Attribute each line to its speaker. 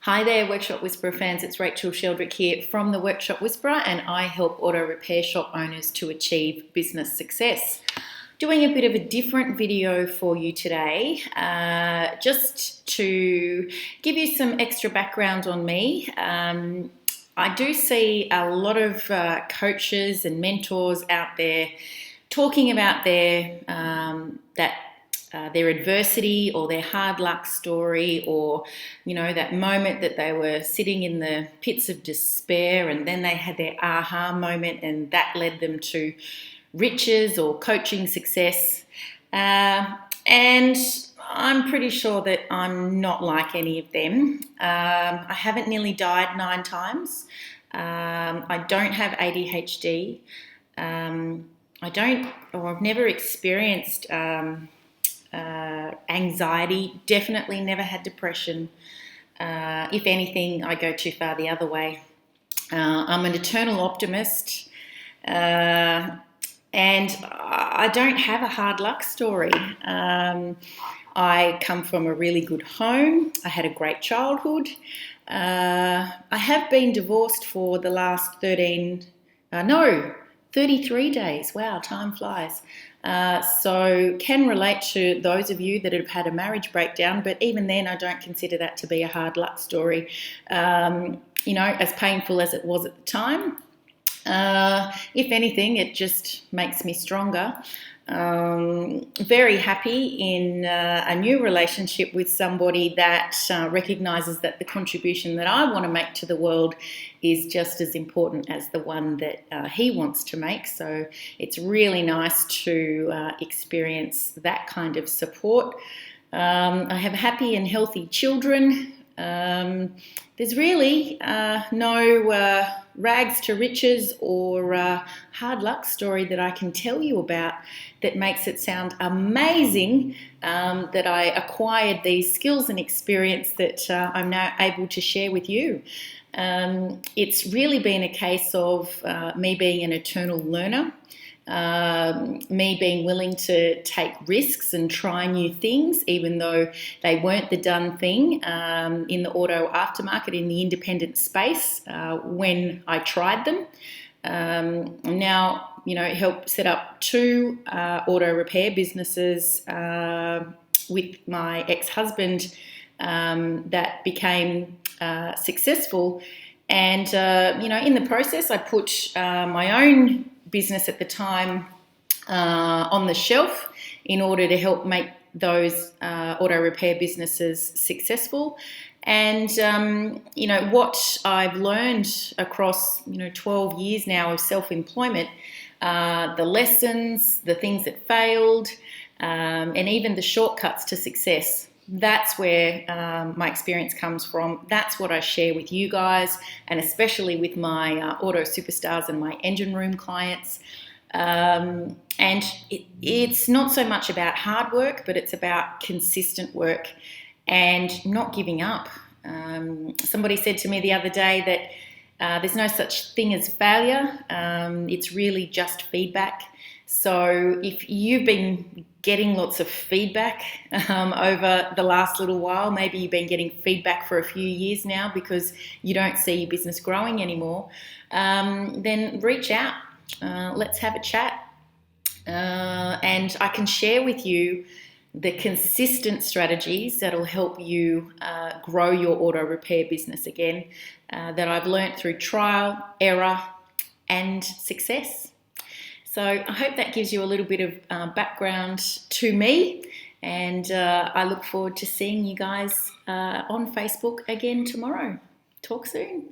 Speaker 1: Hi there, Workshop Whisperer fans. It's Rachel Sheldrick here from the Workshop Whisperer, and I help auto repair shop owners to achieve business success. Doing a bit of a different video for you today, just to give you some extra background on me. I do see a lot of coaches and mentors out there talking about their adversity or their hard luck story, or that moment that they were sitting in the pits of despair and then they had their aha moment and that led them to riches or coaching success. And I'm pretty sure that I'm not like any of them. I haven't nearly died 9 times. I don't have ADHD. I've never experienced anxiety, definitely never had depression. If anything, I go too far the other way. I'm an eternal optimist, and I don't have a hard luck story. I come from a really good home. I had a great childhood. I have been divorced for the last 33 days. Wow, time flies. So can relate to those of you that have had a marriage breakdown, but even then I don't consider that to be a hard luck story. As painful as it was at the time, if anything, it just makes me stronger. Very happy in a new relationship with somebody that recognises that the contribution that I want to make to the world is just as important as the one that he wants to make. So it's really nice to experience that kind of support. I have happy and healthy children. There's really no rags to riches or hard luck story that I can tell you about that makes it sound amazing that I acquired these skills and experience that I'm now able to share with you. It's really been a case of me being an eternal learner. Me being willing to take risks and try new things, even though they weren't the done thing in the auto aftermarket, in the independent space when I tried them. Now, helped set up 2 auto repair businesses with my ex-husband that became successful. And, in the process, I put my own business at the time on the shelf in order to help make those auto repair businesses successful. And what I've learned across 12 years now of self-employment, the lessons, the things that failed, and even the shortcuts to success. That's where my experience comes from. That's what I share with you guys, and especially with my auto superstars and my engine room clients. And it's not so much about hard work, but it's about consistent work and not giving up. Somebody said to me the other day that there's no such thing as failure. It's really just feedback. So if you've been getting lots of feedback over the last little while, maybe you've been getting feedback for a few years now because you don't see your business growing anymore, then reach out. Let's have a chat. And I can share with you the consistent strategies that'll help you grow your auto repair business again, that I've learnt through trial, error, and success. So I hope that gives you a little bit of background to me, and I look forward to seeing you guys on Facebook again tomorrow. Talk soon.